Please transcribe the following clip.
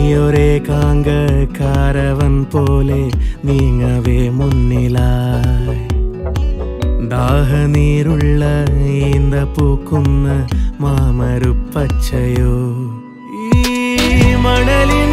നീയൊരേകാങ്ക caravan പോലെ നീങ്ങവേ മുന്നിലായി ദാഹനീരുള്ള ഈന്ത പൂക്കുന്ന മാമരുപ്പച്ചയോ ഈ മണലിൽ